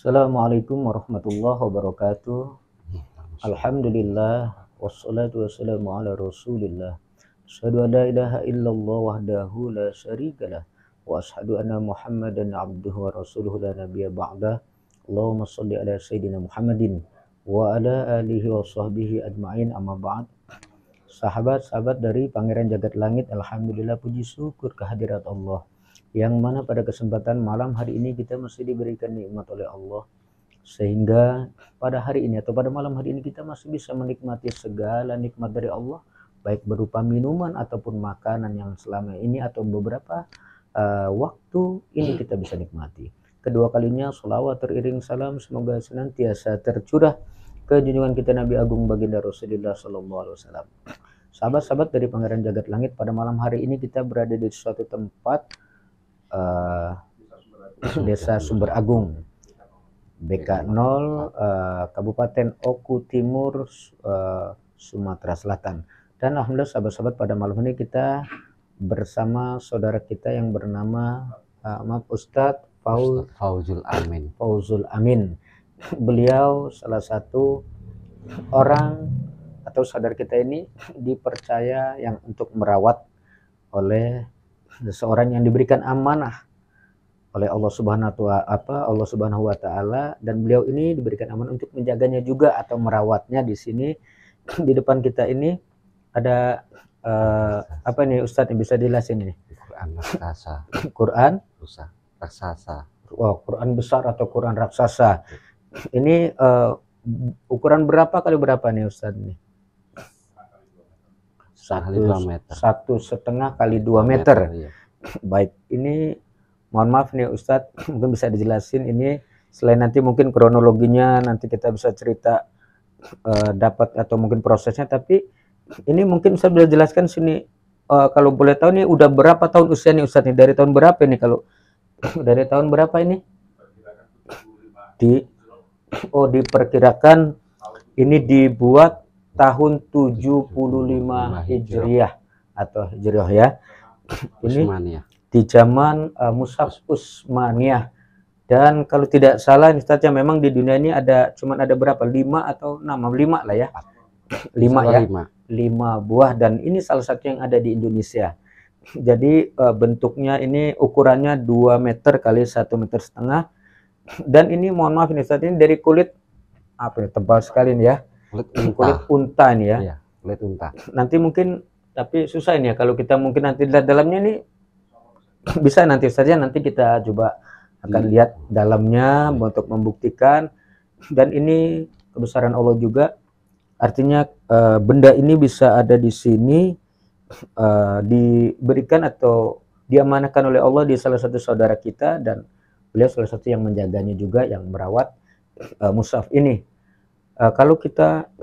Assalamualaikum warahmatullahi wabarakatuh. Alhamdulillah wassalatu wassalamu ala Rasulillah. Asyhadu an la ilaha illallah wahdahu la syarikalah wa asyhadu anna Muhammadan abduhu wa rasuluhu la nabiyya ba'da. Allahumma shalli ala sayyidina Muhammadin wa ala alihi wa sahbihi ajma'in, amma ba'd. Sahabat-sahabat dari Pangeran Jagat Langit, alhamdulillah, puji syukur kehadirat Allah, yang mana pada kesempatan malam hari ini kita masih diberikan nikmat oleh Allah, sehingga pada hari ini atau pada malam hari ini kita masih bisa menikmati segala nikmat dari Allah, baik berupa minuman ataupun makanan yang selama ini atau beberapa waktu ini kita bisa nikmati. Kedua kalinya sholawat teriring salam semoga senantiasa tercurah ke junjungan kita Nabi Agung Baginda Rasulullah Sallallahu Alaihi Wasallam. Sahabat-sahabat dari Pangeran Jagat Langit, pada malam hari ini kita berada di suatu tempat Desa Sumber Agung, BK 0, Kabupaten Oku Timur, Sumatera Selatan. Dan alhamdulillah sahabat-sahabat, pada malam ini kita bersama saudara kita yang bernama Ustadz Fauzul Amin. Fauzul Amin. Beliau salah satu orang atau saudara kita ini dipercaya yang untuk merawat oleh seseorang yang diberikan amanah oleh Allah Subhanahu wa taala, dan beliau ini diberikan amanah untuk menjaganya juga atau merawatnya. Di sini di depan kita ini ada apa nih Ustadz yang bisa dijelasin ini? Quran raksasa. Quran raksasa. Oh, Quran besar atau Quran raksasa. Ini ukuran berapa kali berapa nih Ustadz nih? 1,5 kali 2 meter. Iya. Baik, ini mohon maaf nih Ustadz, mungkin bisa dijelasin ini, selain nanti mungkin kronologinya nanti kita bisa cerita dapat atau mungkin prosesnya, tapi ini mungkin Ustadz bisa jelaskan sini, kalau boleh tahu nih udah berapa tahun usia nih Ustadz nih, dari tahun berapa ini, kalau dari tahun berapa ini? Diperkirakan ini dibuat tahun 75 Hijriah atau Hijriah ya. Ini di zaman Mushaf Utsmaniyah. Dan kalau tidak salah ini Ustaz, memang di dunia ini cuman ada berapa? 5 atau 6? 5 lah ya. 5 ya. 5 buah, dan ini salah satu yang ada di Indonesia. Jadi bentuknya ini ukurannya 2 meter kali 1,5 meter. Dan ini mohon maaf ini Ustaz, ini dari kulit apa ya, tebal sekali nih ya. Kulit unta ini ya. Iya, kulit unta. Nanti mungkin, tapi susah ini ya kalau kita mungkin nanti lihat dalamnya ini, bisa nanti saja nanti kita coba akan lihat dalamnya untuk membuktikan. Dan ini kebesaran Allah juga, artinya benda ini bisa ada di sini, diberikan atau diamanahkan oleh Allah di salah satu saudara kita, dan beliau salah satu yang menjaganya juga, yang merawat mushaf ini. Kalau kita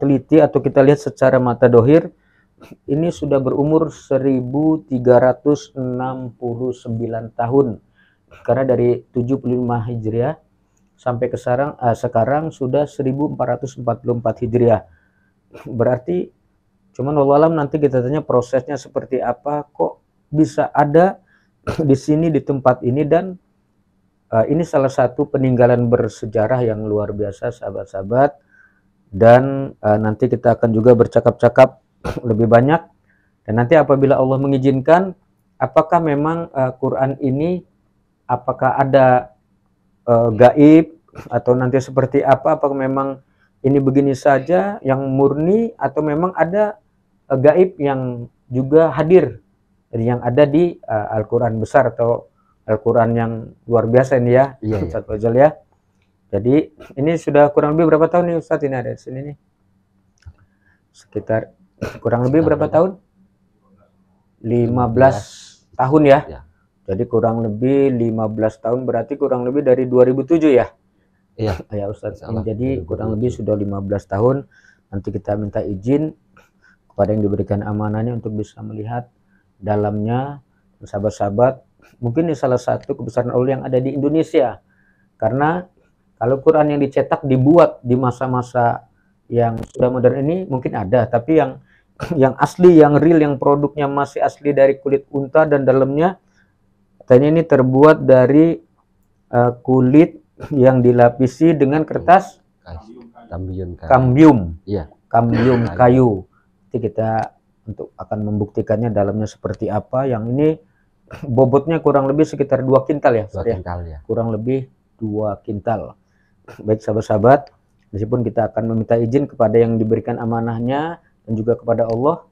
teliti atau kita lihat secara mata dohir, ini sudah berumur 1369 tahun, karena dari 75 Hijriah sampai ke sekarang sudah 1444 Hijriah. Berarti cuman wallahualam, nanti kita tanya prosesnya seperti apa, kok bisa ada di sini di tempat ini. Dan ini salah satu peninggalan bersejarah yang luar biasa sahabat-sahabat. Dan nanti kita akan juga bercakap-cakap lebih banyak, dan nanti apabila Allah mengizinkan, apakah memang Quran ini apakah ada gaib atau nanti seperti apa, apakah memang ini begini saja yang murni, atau memang ada gaib yang juga hadir, yang ada di Al-Quran besar atau Al-Quran yang luar biasa ini ya. Iya, Ustadz Fauzul ya. Jadi ini sudah kurang lebih berapa tahun nih Ustadz ini ada di sini nih? Sekitar kurang lebih berapa tahun? 15 tahun ya. Jadi kurang lebih 15 tahun, berarti kurang lebih dari 2007 ya. Iya. Ya Ustadz. Jadi kurang lebih sudah 15 tahun. Nanti kita minta izin kepada yang diberikan amanahnya untuk bisa melihat dalamnya. Sahabat-sahabat, mungkin ini salah satu kebesaran Allah yang ada di Indonesia, karena kalau Quran yang dicetak dibuat di masa-masa yang sudah modern ini mungkin ada, tapi yang asli, yang real, yang produknya masih asli dari kulit unta, dan dalamnya katanya ini terbuat dari kulit yang dilapisi dengan kertas kambium. Iya. Kambium kayu. Nanti kita untuk akan membuktikannya dalamnya seperti apa. Yang ini bobotnya kurang lebih sekitar 2 kintal ya, 2 kintal ya. Kurang lebih 2 kintal. Baik sahabat-sahabat, meskipun kita akan meminta izin kepada yang diberikan amanahnya dan juga kepada Allah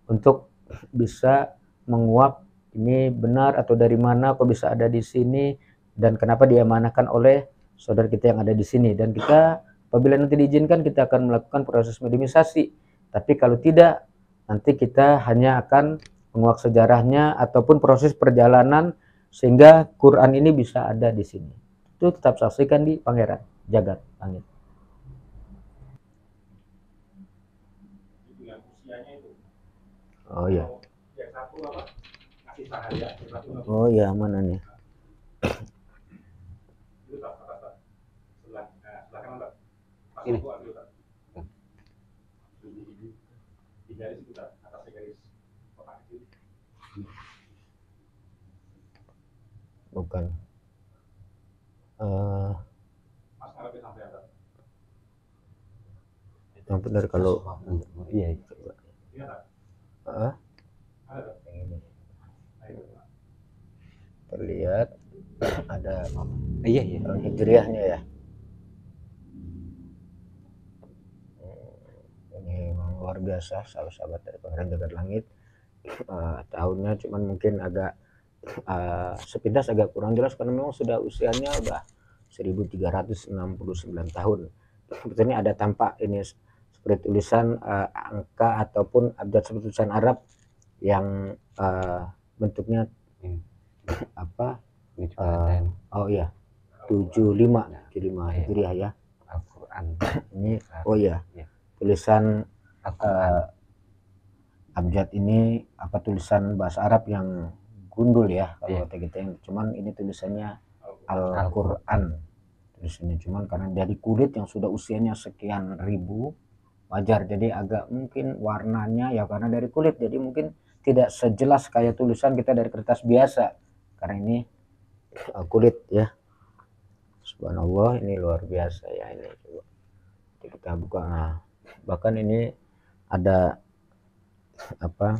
untuk bisa menguak ini benar atau dari mana kok bisa ada di sini dan kenapa diamanahkan oleh saudara kita yang ada di sini. Dan kita apabila nanti diizinkan kita akan melakukan proses mediumisasi. Tapi kalau tidak, nanti kita hanya akan menguak sejarahnya ataupun proses perjalanan sehingga Quran ini bisa ada di sini. Itu tetap saksikan di Pangeran Jagat Langit. Oh ya. Oh ya, mana nih? Ini. Bukan. Yang benar kalau iya. Terlihat ada Iya. hijriahnya ya. Ini memang luar biasa sahabat-sahabat dari Pangeran Jagat Langit. Tahunnya cuman mungkin agak sepintas agak kurang jelas karena memang sudah usianya udah 1369 tahun. Sebetulnya ada tampak ini seperti tulisan angka ataupun abjad seperti tulisan Arab yang bentuknya apa? Oh iya, 75 Hijriah ya. Al-Quran. Ini oh iya, tulisan abjad ini apa tulisan bahasa Arab yang gundul ya kalau kata kita yang cuman ini tulisannya Al-Quran tulisannya cuman karena dari kulit yang sudah usianya sekian ribu wajar jadi agak mungkin warnanya ya karena dari kulit jadi mungkin tidak sejelas kayak tulisan kita dari kertas biasa karena ini kulit ya. Subhanallah, ini luar biasa ya ini coba kita buka. Nah, bahkan ini ada apa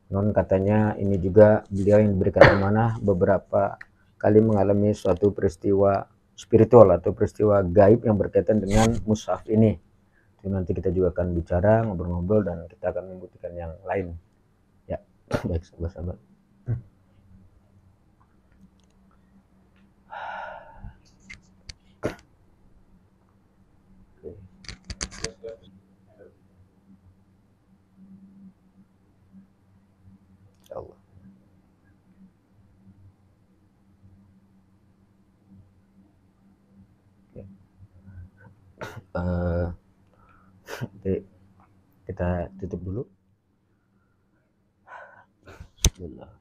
non katanya ini juga beliau yang diberikan amanah beberapa kali mengalami suatu peristiwa spiritual atau peristiwa gaib yang berkaitan dengan mushaf ini. Jadi nanti kita juga akan bicara ngobrol-ngobrol dan kita akan membuktikan yang lain ya. Baik sahabat-sahabat. Allah. Kita tutup dulu. Bismillah.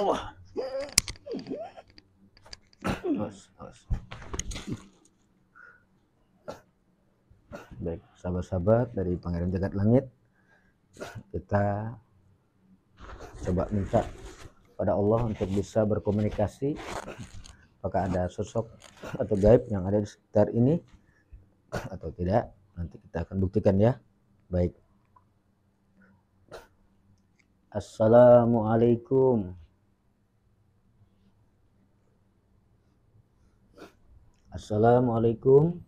Allah. Baik, sahabat-sahabat dari Pangeran Jagat Langit, kita coba minta pada Allah untuk bisa berkomunikasi apakah ada sosok atau gaib yang ada di sekitar ini atau tidak. Nanti kita akan buktikan ya. Baik. Assalamualaikum. Assalamualaikum.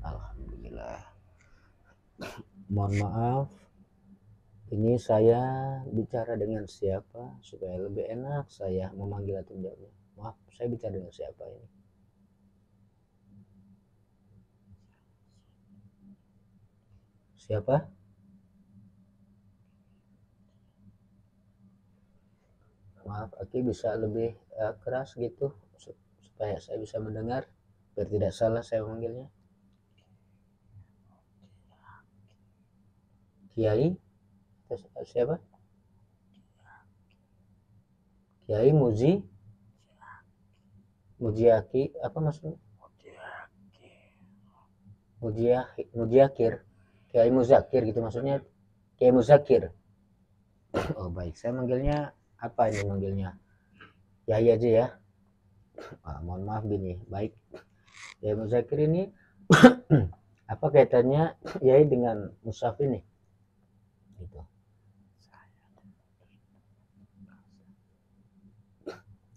Alhamdulillah. Mohon maaf. Ini saya bicara dengan siapa supaya lebih enak saya memanggil atau menjawabnya. Maaf, saya bicara dengan siapa ini? Siapa? Maaf, Aki bisa lebih keras gitu supaya saya bisa mendengar biar tidak salah saya memanggilnya. Kiai? Siapa? Kiai Muzi? Mujiaki? Apa maksudnya? Mujiakir? Kiai Muzakir gitu maksudnya? Kiai Muzakir? Oh baik, saya manggilnya apa ini manggilnya? Yai aja ya. Mohon maaf gini. Baik, Kiai Muzakir ini apa kaitannya Yai dengan mushaf ini? Gitu.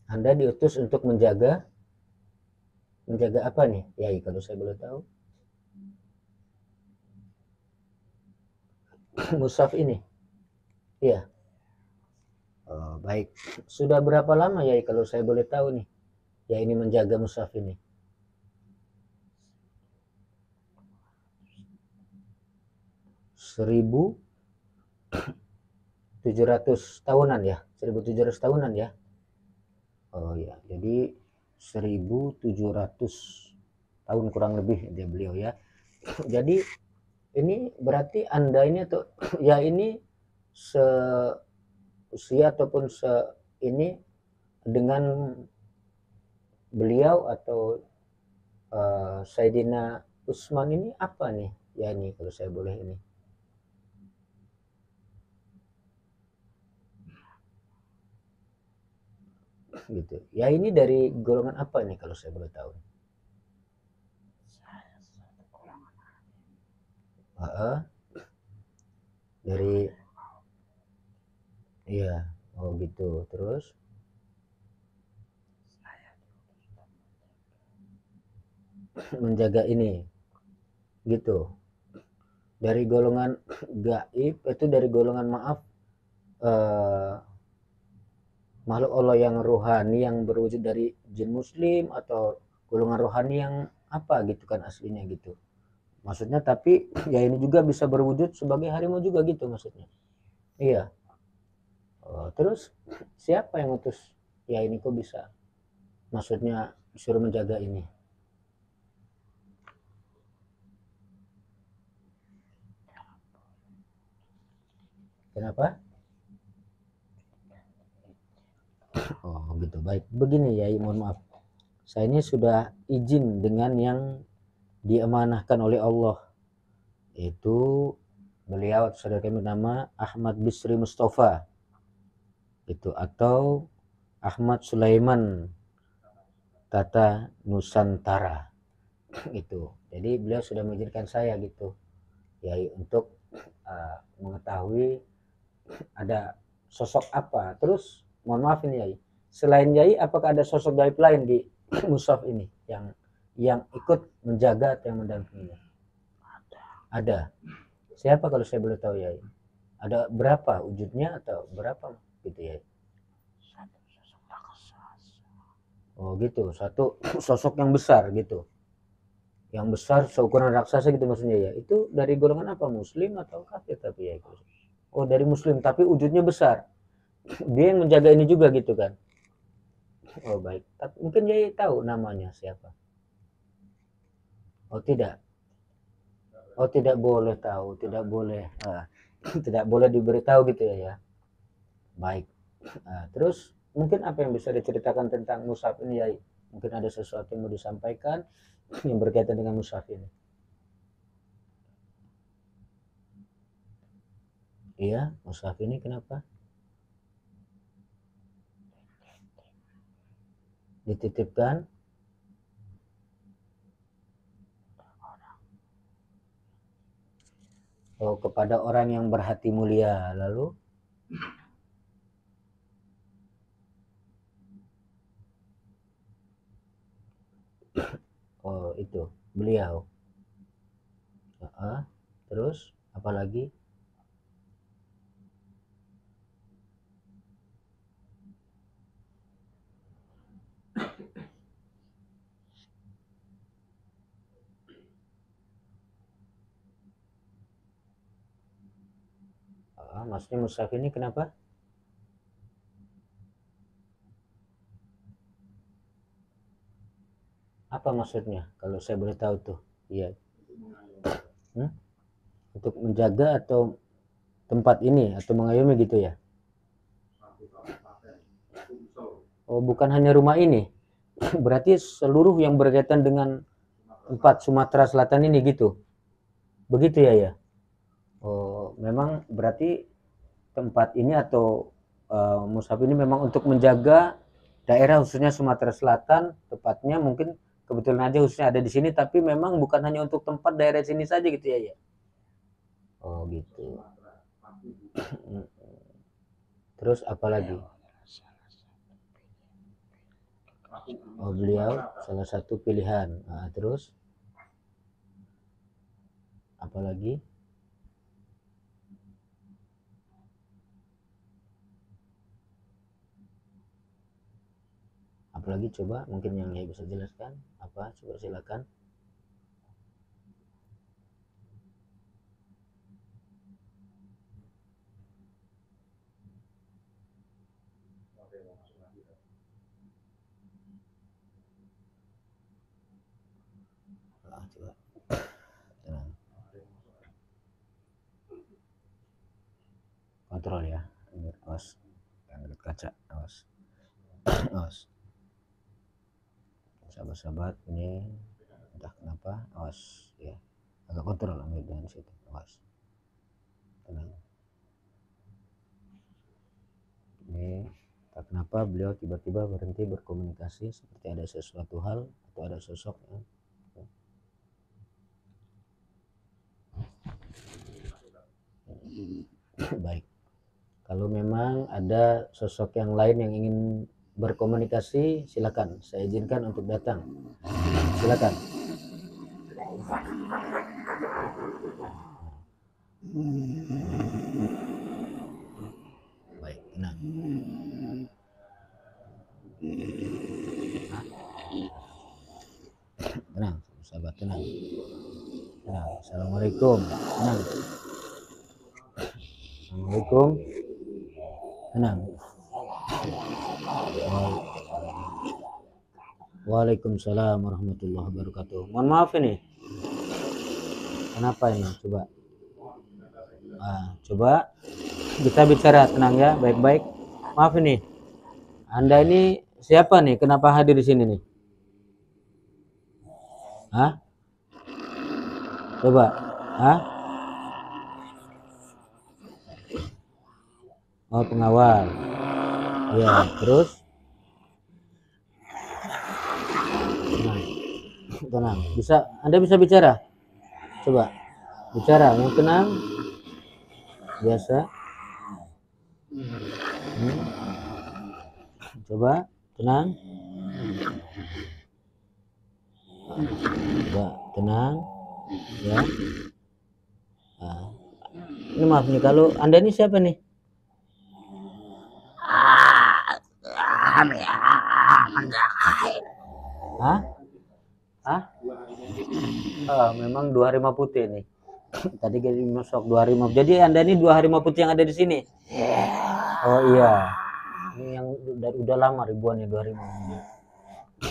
Anda diutus untuk menjaga apa nih, Yai kalau saya boleh tahu? Mushaf ini. Iya. Oh, baik. Sudah berapa lama Yai kalau saya boleh tahu nih? Ya ini menjaga mushaf ini. 1700 tahunan ya, 1700 tahunan ya. Oh ya, jadi 1700 tahun kurang lebih dia beliau ya. Jadi ini berarti Anda ini atau ya ini seusia ataupun ini dengan beliau atau Sayyidina Utsman ini apa nih? Ya ini kalau saya boleh ini. Gitu. Ya ini dari golongan apa nih kalau saya boleh tahu? Dari iya, oh gitu. Terus menjaga ini gitu. Dari golongan gaib itu dari golongan maaf eh, makhluk Allah yang rohani yang berwujud dari jin muslim atau golongan rohani yang apa gitu kan aslinya gitu. Maksudnya tapi ya ini juga bisa berwujud sebagai harimau juga gitu maksudnya. Iya. Oh, terus siapa yang utus ya ini kok bisa? Maksudnya disuruh menjaga ini. Kenapa? Oh gitu. Baik. Begini ya, mohon maaf. Saya ini sudah izin dengan yang diamanahkan oleh Allah. Itu beliau saudara kami nama Ahmad Bisri Mustafa. Itu atau Ahmad Sulaiman Tata Nusantara. Itu. Jadi beliau sudah mengizinkan saya gitu. Ya untuk mengetahui ada sosok apa. Terus mohon maaf ini Yai. Selain Yai apakah ada sosok gaib lain di mushaf ini yang ikut menjaga atau yang mendampinginya? Ada. Siapa kalau saya boleh tahu Yai? Ada berapa wujudnya atau berapa gitu ya? Oh gitu, satu sosok yang besar gitu. Yang besar seukuran raksasa gitu maksudnya ya. Itu dari golongan apa? Muslim atau kafir tapi ya itu. Oh dari muslim tapi wujudnya besar. Dia yang menjaga ini juga gitu kan. Oh baik. Tapi mungkin dia tahu namanya siapa. Oh tidak. Oh tidak boleh tahu, tidak boleh. Tidak boleh diberitahu gitu ya. Baik. Terus mungkin apa yang bisa diceritakan tentang mushaf ini ya? Mungkin ada sesuatu yang mau disampaikan yang berkaitan dengan mushaf ini. Iya, mushaf ini kenapa? Dititipkan kepada orang yang berhati mulia. Lalu itu beliau. Terus apalagi? Maksudnya mushaf ini kenapa? Apa maksudnya? Kalau saya boleh tahu tuh. Iya. Untuk menjaga atau tempat ini atau mengayomi gitu ya? Oh, bukan hanya rumah ini. Berarti seluruh yang berkaitan dengan tempat Sumatera Selatan ini gitu. Begitu ya ya? Oh, memang berarti tempat ini atau mushaf ini memang untuk menjaga daerah khususnya Sumatera Selatan, tepatnya mungkin kebetulan aja khususnya ada di sini, tapi memang bukan hanya untuk tempat daerah sini saja gitu ya ya? Oh gitu. Terus apa lagi? Oh, beliau salah satu pilihan. Nah, terus apa lagi? Apalagi coba mungkin yang bisa jelaskan apa? Coba silakan. Coba. Tenang. Kontrol ya. Awas. Jangan dekat kaca. Awas. Awas. Sahabat-sahabat ini entah kenapa. Awas ya. Agak kontrol ambil dari situ. Awas. Tenang. Ini entah kenapa beliau tiba-tiba berhenti berkomunikasi seperti ada sesuatu hal atau ada sosok ya. Baik. Kalau memang ada sosok yang lain yang ingin berkomunikasi, silakan. Saya izinkan untuk datang. Silakan. Baik, tenang. Tenang, sahabat, tenang. Tenang. Assalamualaikum. Tenang. Assalamualaikum. Tenang. Waalaikumsalam warahmatullahi wabarakatuh. Mohon maaf ini. Kenapa ini? Coba. Coba kita bicara tenang ya, baik-baik. Maaf ini. Anda ini siapa nih? Kenapa hadir di sini nih? Hah? Coba. Hah? Oh, pengawal. Ya, terus? Tenang. Anda bisa bicara? Coba. Bicara yang tenang. Biasa. Coba tenang. Coba tenang. Ya. Ini maaf nih, kalau Anda ini siapa nih? Hah? Memang dua harimau putih nih. Tadi jadi masuk dua harimau. Jadi Anda ini dua harimau putih yang ada di sini. Oh iya. Ini yang udah lama ribuan ya dua harimau.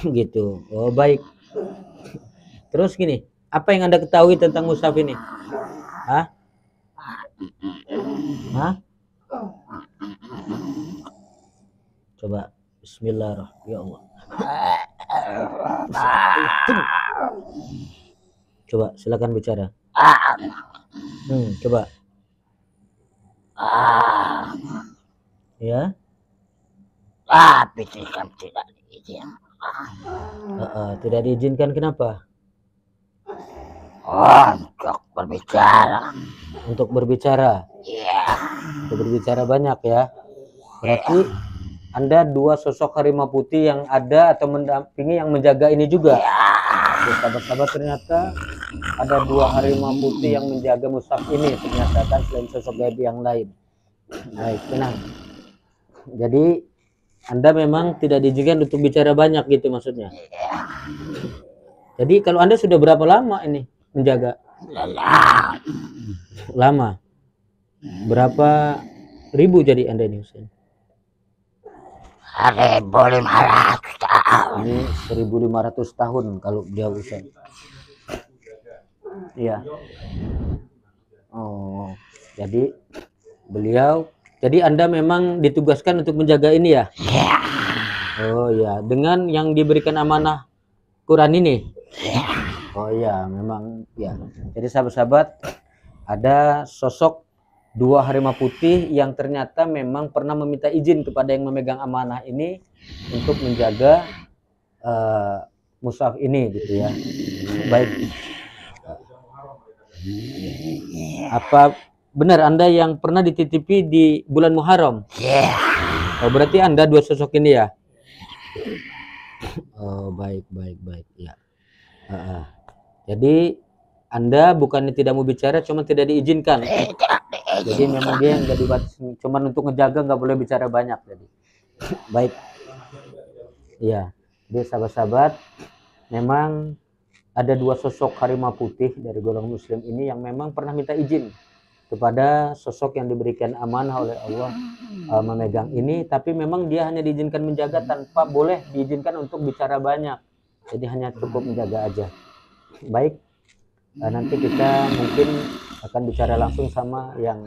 Gitu. Oh baik. Terus gini, apa yang Anda ketahui tentang mushaf ini? Hah? Coba bismillahirrahmanirrahim. Ya Allah. Coba silakan bicara. Coba. Ya. Tidak diizinkan. Tidak diizinkan kenapa? Untuk berbicara. Untuk berbicara. Iya. Untuk berbicara banyak ya. Berarti Anda dua sosok harimau putih yang ada atau mendampingi yang menjaga ini juga. Sahabat-sahabat, ternyata ada dua harimau putih yang menjaga mushaf ini ternyata, kan, selain sosok gaib yang lain. Baik, tenang. Jadi Anda memang tidak diizinkan untuk bicara banyak gitu maksudnya. Jadi kalau Anda sudah berapa lama ini menjaga? Lama. Berapa ribu jadi Anda ini Husain? 1.500 tahun. Ini 1.500 tahun kalau beliau Husain. Iya. Oh, jadi beliau, jadi Anda memang ditugaskan untuk menjaga ini ya? Oh ya, dengan yang diberikan amanah Quran ini. Oh iya, memang ya. Jadi sahabat-sahabat, ada sosok dua harimau putih yang ternyata memang pernah meminta izin kepada yang memegang amanah ini untuk menjaga mushaf ini gitu ya. Baik. Apa benar Anda yang pernah dititipi di bulan Muharram? Oh, berarti Anda dua sosok ini ya? Oh, baik ya. Jadi Anda bukannya tidak mau bicara, cuma tidak diizinkan. Jadi memang dia yang nggak dibatasi, cuma untuk ngejaga nggak boleh bicara banyak. Jadi baik. Iya. Jadi sahabat-sahabat, memang ada dua sosok harimau putih dari golongan muslim ini yang memang pernah minta izin kepada sosok yang diberikan amanah oleh Allah memegang ini, tapi memang dia hanya diizinkan menjaga tanpa boleh diizinkan untuk bicara banyak. Jadi hanya cukup menjaga aja. Baik, nanti kita mungkin akan bicara langsung sama yang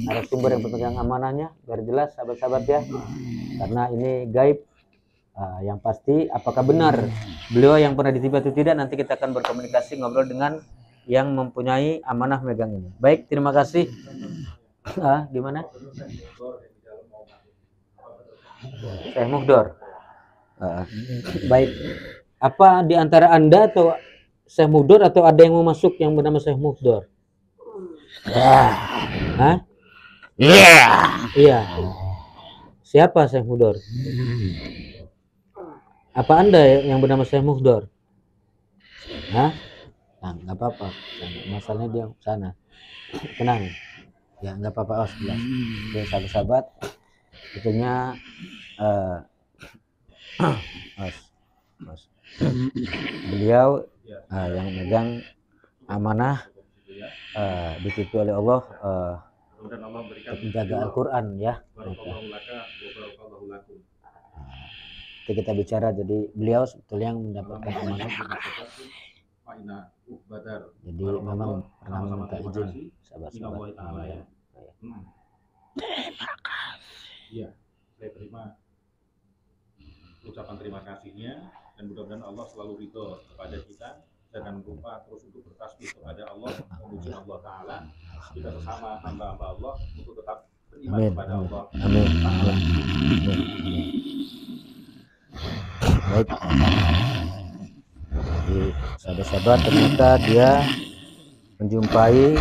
narasumber yang pemegang amanahnya, biar jelas sahabat-sahabat ya, karena ini gaib. Yang pasti apakah benar beliau yang pernah dititipi atau tidak, nanti kita akan berkomunikasi ngobrol dengan yang mempunyai amanah megang ini. Baik, terima kasih. Gimana? Syekh Muhdor. Baik. Apa di antara Anda atau Syekh Muhdor, atau ada yang mau masuk yang bernama Syekh Muhdor? Hah? Iya. Siapa Syekh Muhdor? Apa Anda yang bernama Syekh Muhdor? Hah? Nah, nggak apa-apa. Masalahnya dia sana. Tenang. Ya, nggak apa-apa. Jelas. Jadi sahabat-sahabat, itunya beliau yang megang amanah dititipi oleh Allah untuk menjaga Al-Quran ya. Nanti kita bicara, jadi beliau sebetulnya yang mendapatkan amanah. Jadi memang pernah meminta izin sahabat-sahabat. Terima kasih. Iya, saya terima ucapan terima kasihnya, dan mudah-mudahan Allah selalu ridho kepada kita. Jangan lupa terus untuk bertasbih kepada Allah, memuji Allah Ta'ala. Kita sesama hamba-hamba Allah untuk tetap beriman kepada Allah. Amin. Baik. Jadi sahabat-sahabat, ternyata dia menjumpai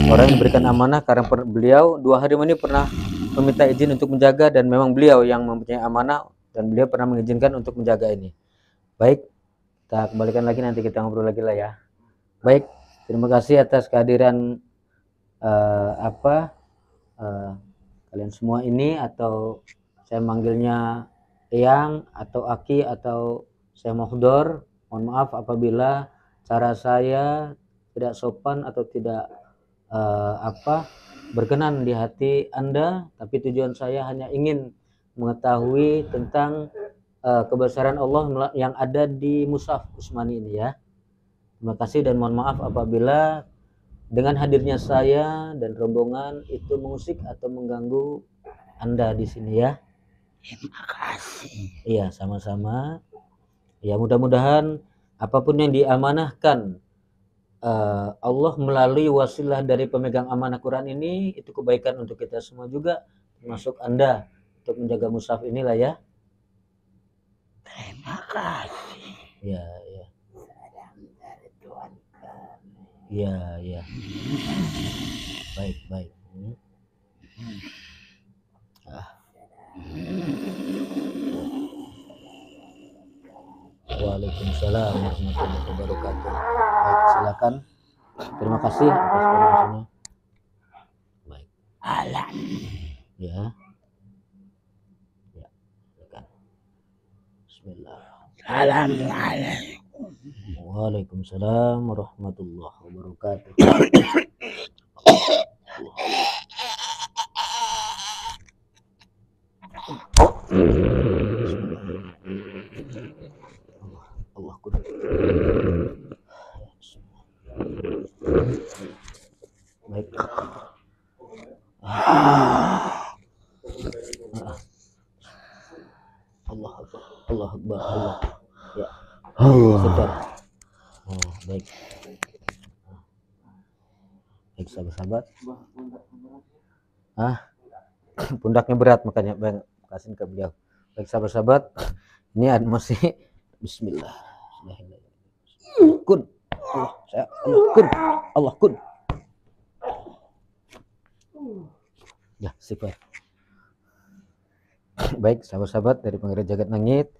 orang yang diberikan amanah, karena beliau dua hari ini pernah meminta izin untuk menjaga, dan memang beliau yang mempunyai amanah dan beliau pernah mengizinkan untuk menjaga ini. Baik, kita kembalikan lagi, nanti kita ngobrol lagi lah ya. Baik, terima kasih atas kehadiran kalian semua ini, atau saya manggilnya Eyang atau Aki atau Syekh Muhdor. Mohon maaf apabila cara saya tidak sopan atau tidak berkenan di hati Anda, tapi tujuan saya hanya ingin mengetahui tentang kebesaran Allah yang ada di Mushaf Utsmani ini ya. Terima kasih dan mohon maaf apabila dengan hadirnya saya dan rombongan itu mengusik atau mengganggu Anda di sini ya. Terima kasih. Iya, sama-sama. Ya, mudah-mudahan apapun yang diamanahkan Allah melalui wasilah dari pemegang amanah Quran ini, itu kebaikan untuk kita semua juga, termasuk Anda, untuk menjaga mushaf inilah ya. Terima kasih. Ya. Salam dari Tuhan kami. Ya. Baik. Waalaikumsalam warahmatullahi wabarakatuh. Baik, silakan. Terima kasih atas informasinya. Baik. Alam. Ya. Silakan. Bismillah. Assalamualaikum. Waalaikumsalam warahmatullahi wabarakatuh. Allah Akbar, Allah Akbar, Allah. Ya, Allah. sebentar. Oh, baik. Baik, sahabat-sahabat. Pundaknya berat makanya Bang kasih ke beliau. Baik, sahabat-sahabat. Ini masih Bismillah. Kun. Allah, saya Allah kun. Allah kun. Ya, sifat. Baik, sahabat-sahabat dari Pangeran Jagat Langit.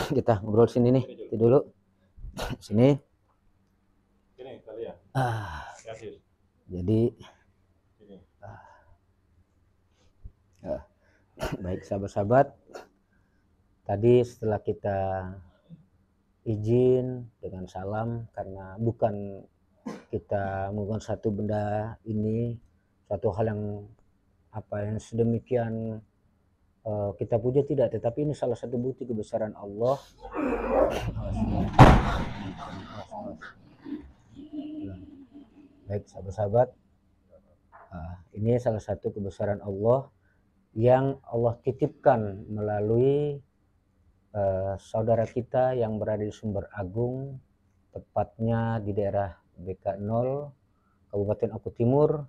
Kita ngobrol sini nih. Itu dulu. Sini. Sini kalian. Jadi Sini. baik sahabat-sahabat. Tadi setelah kita izin dengan salam karena bukan kita melakukan satu benda ini, satu hal yang yang sedemikian kita puja tidak, tetapi ini salah satu bukti kebesaran Allah. Baik sahabat-sahabat, ini salah satu kebesaran Allah yang Allah titipkan melalui saudara kita yang berada di Sumber Agung, tepatnya di daerah BK0 Kabupaten Oku Timur,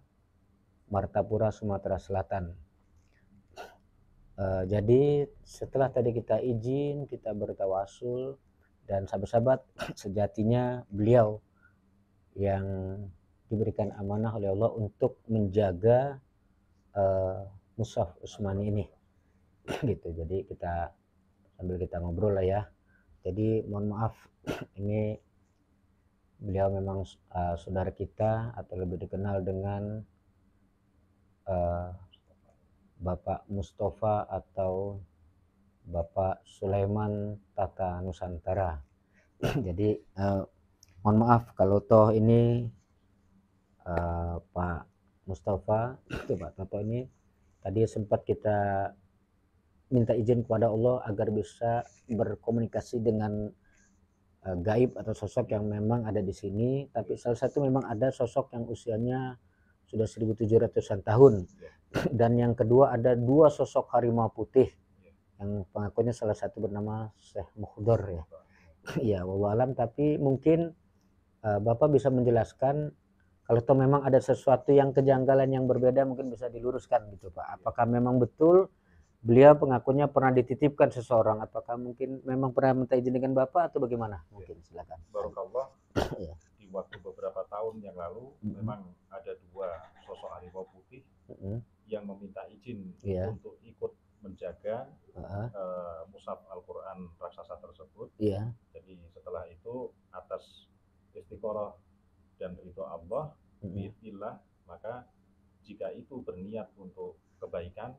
Martapura, Sumatera Selatan. Jadi setelah tadi kita izin, kita bertawasul, dan sahabat-sahabat, sejatinya beliau yang diberikan amanah oleh Allah untuk menjaga Mushaf Utsmani ini gitu. Jadi kita sambil kita ngobrol lah ya. Jadi mohon maaf, ini beliau memang saudara kita atau lebih dikenal dengan Bapak Mustafa atau Bapak Sulaiman Tata Nusantara. Jadi mohon maaf kalau toh ini Pak Mustafa itu Pak Toto ini tadi sempat kita minta izin kepada Allah agar bisa berkomunikasi dengan gaib atau sosok yang memang ada di sini, tapi salah satu memang ada sosok yang usianya sudah 1700-an tahun. Dan yang kedua ada dua sosok harimau putih yang pengakuannya salah satu bernama Syekh Mukhdar ya. Ya, wallahu alam, tapi mungkin Bapak bisa menjelaskan kalau toh memang ada sesuatu yang kejanggalan yang berbeda, mungkin bisa diluruskan gitu Pak. Apakah memang betul beliau pengakunya pernah dititipkan seseorang, apakah mungkin memang pernah minta izin dengan Bapak atau bagaimana? Mungkin silakan. Barokallah. Ya. Di waktu beberapa tahun yang lalu memang ada dua sosok harimau putih yang meminta izin untuk ikut menjaga mushaf Al-Quran raksasa tersebut. Jadi setelah itu atas istiqoroh dan ridho Allah, biiznillah, maka jika itu berniat untuk kebaikan,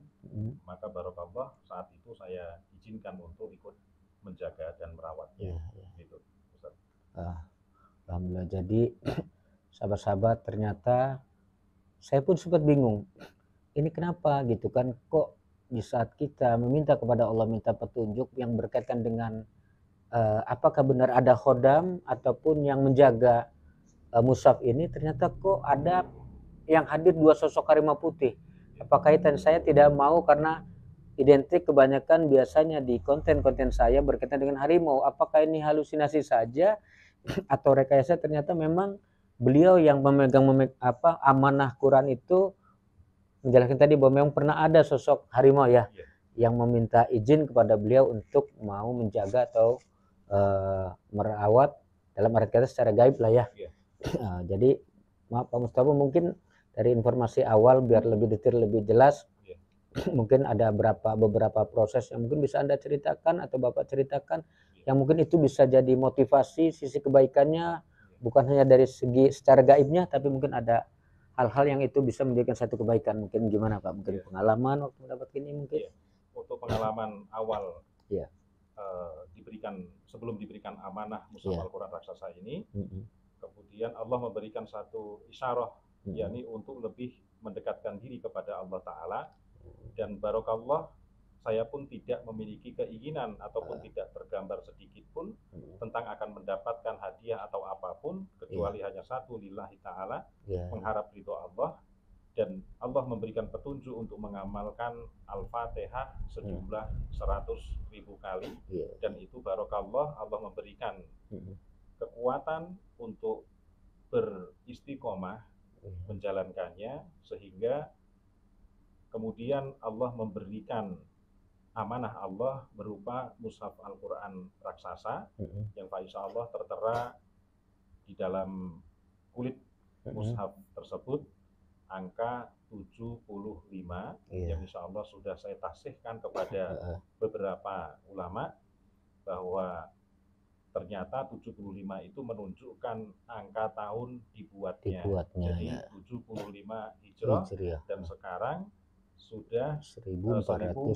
maka barokallah saat itu saya izinkan untuk ikut menjaga dan merawatnya. Gitu, Ustaz. Alhamdulillah. Jadi sahabat-sahabat, ternyata saya pun sempat bingung. Ini kenapa gitu kan, kok di saat kita meminta kepada Allah, minta petunjuk yang berkaitan dengan apakah benar ada khodam ataupun yang menjaga mushaf ini, ternyata kok ada yang hadir dua sosok harimau putih. Apa kaitan? Saya tidak mau karena identik kebanyakan biasanya di konten-konten saya berkaitan dengan harimau. Apakah ini halusinasi saja atau rekayasa? Ternyata memang beliau yang memegang amanah Quran itu menjelaskan tadi bahwa memang pernah ada sosok harimau ya yang meminta izin kepada beliau untuk mau menjaga atau merawat, dalam arti kata secara gaib lah ya. Jadi maaf Pak Mustafa, mungkin dari informasi awal biar lebih detail, lebih jelas, mungkin ada beberapa proses yang mungkin bisa Anda ceritakan atau Bapak ceritakan, yang mungkin itu bisa jadi motivasi sisi kebaikannya, bukan hanya dari segi secara gaibnya, tapi mungkin ada hal-hal yang itu bisa menjadikan satu kebaikan. Mungkin gimana Pak? Mungkin pengalaman waktu mendapat ini mungkin? Untuk pengalaman awal sebelum diberikan amanah mushaf Al-Quran raksasa ini, kemudian Allah memberikan satu isyarah, yakni untuk lebih mendekatkan diri kepada Allah Ta'ala. Dan barokallah, saya pun tidak memiliki keinginan ataupun tidak tergambar sedikit pun tentang akan mendapatkan hadiah atau apapun, kecuali hanya satu, lillahi ta'ala, mengharap ridho Allah. dan Allah memberikan petunjuk untuk mengamalkan Al-Fatihah sejumlah 100.000 kali, dan itu barokallah Allah memberikan kekuatan untuk beristiqomah menjalankannya, sehingga kemudian Allah memberikan amanah Allah berupa mushaf Al-Quran raksasa yang insya Allah tertera di dalam kulit mushaf tersebut angka 75 yang insya Allah sudah saya tasihkan kepada beberapa ulama bahwa ternyata 75 itu menunjukkan angka tahun dibuatnya. Jadi 75 Hijrah dan sekarang sudah 1444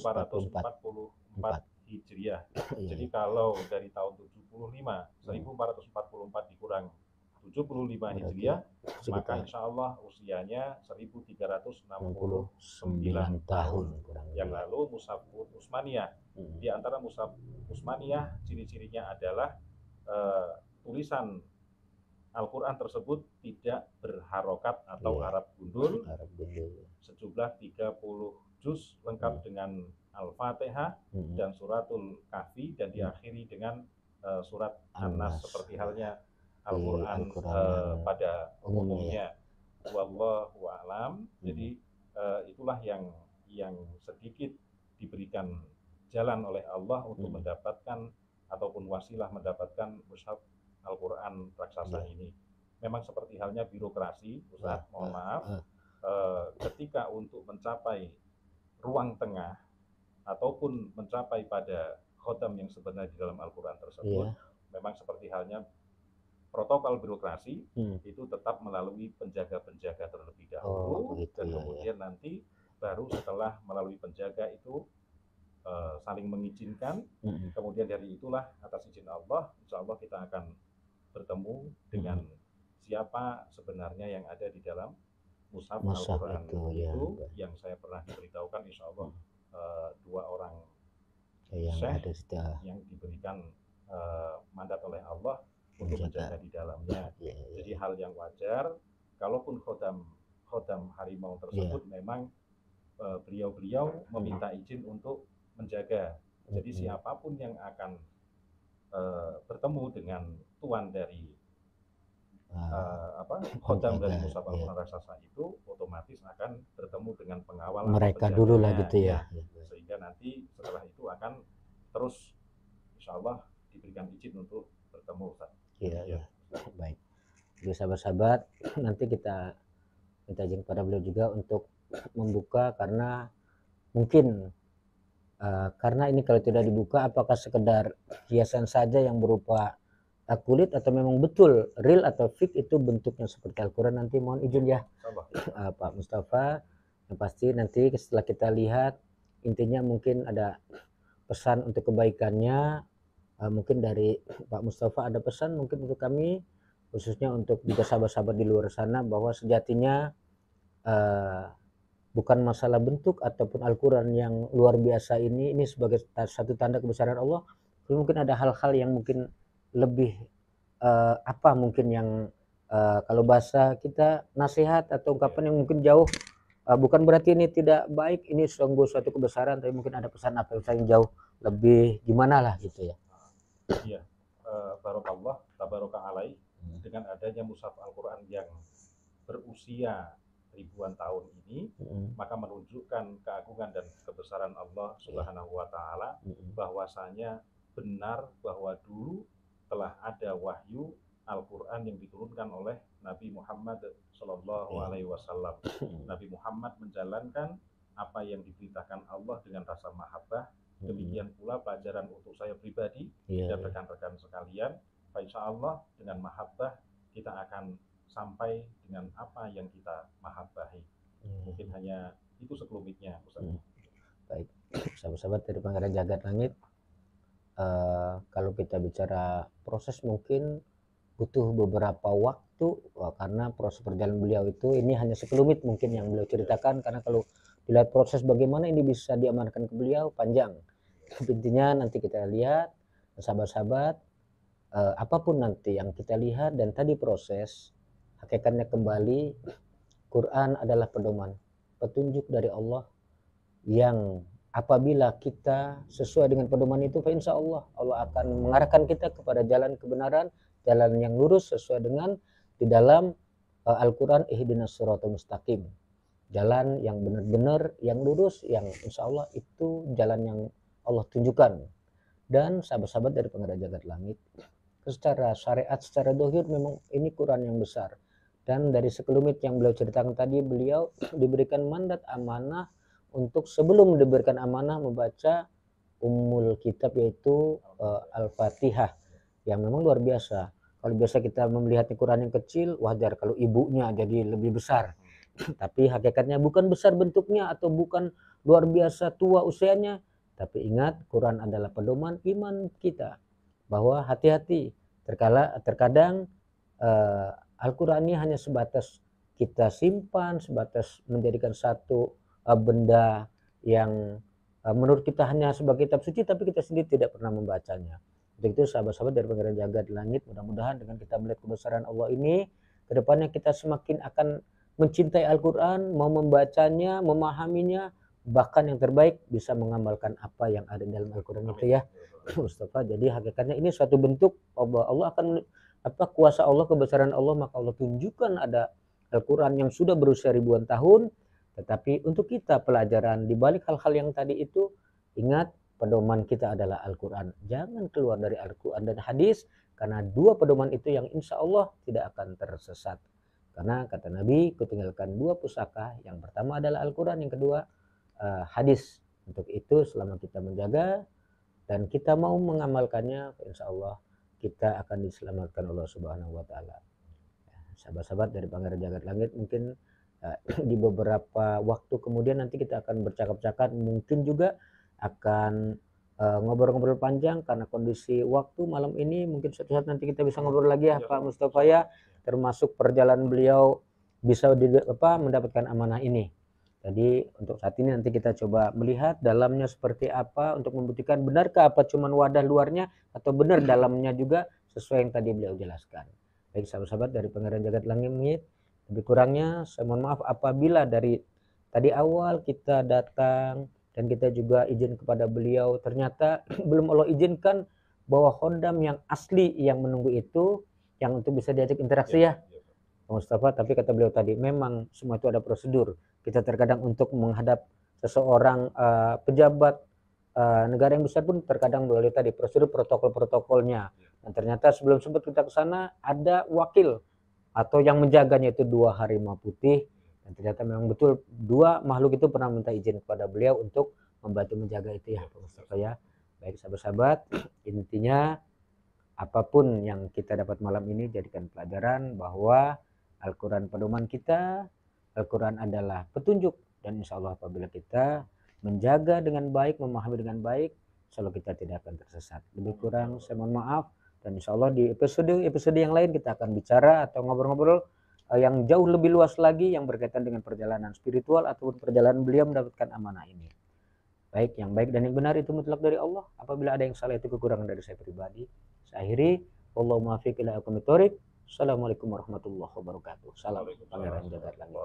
Hijriah. Jadi kalau dari tahun 1444 dikurang 75 Hijriah, maka insya Allah usianya 1369 tahun. Yang lalu mushaf Utsmaniyah. Di antara mushaf Utsmaniyah ciri-cirinya adalah tulisan Al-Quran tersebut tidak berharokat atau Arab gundul, sejumlah 30 juz lengkap dengan Al-Fatihah dan suratul Kahfi, dan diakhiri dengan surat An-Nas seperti halnya Al-Quran pada umumnya. Wallahu a'lam. Jadi itulah yang sedikit diberikan jalan oleh Allah untuk mendapatkan ataupun wasilah mendapatkan mushaf Al-Quran raksasa ini. Memang seperti halnya birokrasi, Ustaz, mohon maaf, ketika untuk mencapai ruang tengah ataupun mencapai pada khotam yang sebenarnya di dalam Al-Quran tersebut, memang seperti halnya protokol birokrasi itu tetap melalui penjaga-penjaga terlebih dahulu, dan kemudian nanti baru setelah melalui penjaga itu saling mengizinkan, kemudian dari itulah atas izin Allah, insya Allah kita akan bertemu dengan siapa sebenarnya yang ada di dalam mushaf Al-Quran itu yang saya pernah diberitahukan, insya Allah 2 orang syekh yang diberikan mandat oleh Allah untuk menjaga di dalamnya. Jadi hal yang wajar, kalaupun khodam harimau tersebut memang beliau-beliau meminta izin untuk menjaga. Jadi siapapun yang akan bertemu dengan tuan dari khodam dari mushaf Al-Quran raksasa itu otomatis akan bertemu dengan pengawal mereka dulu lah gitu ya. Sehingga nanti setelah itu akan terus insya Allah diberikan izin untuk bertemu, Ustaz. Iya. Baik. Jadi sahabat-sahabat, nanti kita minta izin kepada beliau juga untuk membuka, karena mungkin karena ini kalau tidak dibuka apakah sekedar hiasan saja yang berupa kulit atau memang betul real atau fake itu bentuknya seperti Al-Quran. Nanti mohon izin ya Pak Mustafa, yang pasti nanti setelah kita lihat intinya mungkin ada pesan untuk kebaikannya, mungkin dari Pak Mustafa ada pesan mungkin untuk kami, khususnya untuk juga sahabat-sahabat di luar sana, bahwa sejatinya bukan masalah bentuk ataupun Al-Quran yang luar biasa ini sebagai satu tanda kebesaran Allah. Mungkin ada hal-hal yang mungkin lebih mungkin yang kalau bahasa kita nasihat atau ungkapan yang mungkin jauh, bukan berarti ini tidak baik, ini sungguh suatu kebesaran, tapi mungkin ada pesan apa yang jauh lebih gimana lah gitu ya. Iya, barokallah, tabaraka alaih, dengan adanya mushaf Al-Quran yang berusia ribuan tahun ini, maka menunjukkan keagungan dan kebesaran Allah Subhanahu wa Ta'ala, bahwasanya benar bahwa dulu telah ada wahyu Al-Quran yang diturunkan oleh Nabi Muhammad Sallallahu Alaihi Wasallam. Nabi Muhammad menjalankan apa yang diberitakan Allah dengan rasa mahabbah. Demikian pula pelajaran untuk saya pribadi dan rekan-rekan sekalian. Insya Allah dengan mahabbah kita akan sampai dengan apa yang kita mahabbahi. Mungkin hanya itu sekelumitnya, Ustaz. Baik, sahabat-sahabat dari Pangeran Jagat Langit, kalau kita bicara proses mungkin butuh beberapa waktu, karena proses perjalanan beliau itu ini hanya sekelumit mungkin yang beliau ceritakan, karena kalau dilihat proses bagaimana ini bisa diamankan ke beliau panjang. Intinya nanti kita lihat sahabat-sahabat, apapun nanti yang kita lihat dan tadi proses hakikatnya kembali Quran adalah pedoman, petunjuk dari Allah yang apabila kita sesuai dengan pedoman itu, insya Allah Allah akan mengarahkan kita kepada jalan kebenaran, jalan yang lurus sesuai dengan di dalam Al-Quran, ihdinas siratal mustaqim, jalan yang benar-benar, yang lurus, yang insya Allah itu jalan yang Allah tunjukkan. Dan sahabat-sahabat dari pengarah jagat langit, secara syariat, secara dohir memang ini Quran yang besar. Dan dari sekelumit yang beliau ceritakan tadi, beliau diberikan mandat amanah untuk sebelum diberikan amanah membaca Ummul Kitab, yaitu Al-Fatihah, yang memang luar biasa. Kalau biasa kita melihat Quran yang kecil, wajar kalau ibunya jadi lebih besar. Tapi hakikatnya bukan besar bentuknya atau bukan luar biasa tua usianya. Tapi ingat, Quran adalah pedoman iman kita. Bahwa hati-hati, terkadang Al-Quran ini hanya sebatas kita simpan, sebatas menjadikan satu benda yang menurut kita hanya sebagai kitab suci, tapi kita sendiri tidak pernah membacanya. Untuk itu sahabat-sahabat dari pengarah jagat langit, mudah-mudahan dengan kita melihat kebesaran Allah ini, kedepannya kita semakin akan mencintai Al-Quran, mau membacanya, memahaminya, bahkan yang terbaik bisa mengamalkan apa yang ada dalam Al-Quran itu ya Mustafa. Jadi hakikatnya ini suatu bentuk Allah akan kuasa Allah, kebesaran Allah, maka Allah tunjukkan ada Al-Quran yang sudah berusia ribuan tahun. Tetapi untuk kita pelajaran di balik hal-hal yang tadi itu, ingat pedoman kita adalah Al-Quran. Jangan keluar dari Al-Quran dan hadis, karena dua pedoman itu yang insya Allah tidak akan tersesat. Karena kata Nabi, kutinggalkan dua pusaka, yang pertama adalah Al-Quran, yang kedua hadis. Untuk itu selama kita menjaga dan kita mau mengamalkannya, insya Allah kita akan diselamatkan Allah Subhanahu wa Ta'ala. Sahabat-sahabat dari Pangeran Jagat Langit, mungkin di beberapa waktu kemudian nanti kita akan bercakap-cakap, mungkin juga akan ngobrol-ngobrol panjang karena kondisi waktu malam ini. Mungkin suatu saat nanti kita bisa ngobrol lagi ya Pak Mustafa ya, termasuk perjalanan beliau bisa mendapatkan amanah ini. Jadi untuk saat ini nanti kita coba melihat dalamnya seperti apa untuk membuktikan benarkah apa cuman wadah luarnya atau benar dalamnya juga sesuai yang tadi beliau jelaskan. Baik sahabat-sahabat dari Pangeran Jagat Langit, lebih kurangnya saya mohon maaf apabila dari tadi awal kita datang dan kita juga izin kepada beliau, ternyata belum Allah izinkan bahwa Khodam yang asli yang menunggu itu yang untuk bisa diajak interaksi ya Mustafa. Tapi kata beliau tadi memang semua itu ada prosedur. Kita terkadang untuk menghadap seseorang pejabat negara yang besar pun terkadang melalui tadi prosedur protokol-protokolnya. Dan ternyata sebelum sempat kita ke sana ada wakil atau yang menjaganya itu 2 harimau putih. Dan ternyata memang betul 2 makhluk itu pernah minta izin kepada beliau untuk membantu menjaga itu ya Pak Mustafa ya. Baik sahabat-sahabat, intinya apapun yang kita dapat malam ini jadikan pelajaran bahwa Al-Quran pedoman kita, Al-Quran adalah petunjuk, dan insya Allah apabila kita menjaga dengan baik, memahami dengan baik, insya Allah kita tidak akan tersesat. Lebih kurang saya mohon maaf, dan insya Allah di episode yang lain kita akan bicara atau ngobrol-ngobrol yang jauh lebih luas lagi yang berkaitan dengan perjalanan spiritual ataupun perjalanan beliau mendapatkan amanah ini. Baik, yang baik dan yang benar itu mutlak dari Allah. Apabila ada yang salah itu kekurangan dari saya pribadi. Saya akhiri, Allahumma fiq ila aqwamit thoriq. Assalamualaikum warahmatullahi wabarakatuh. Salam Pangeran Jagat Langit.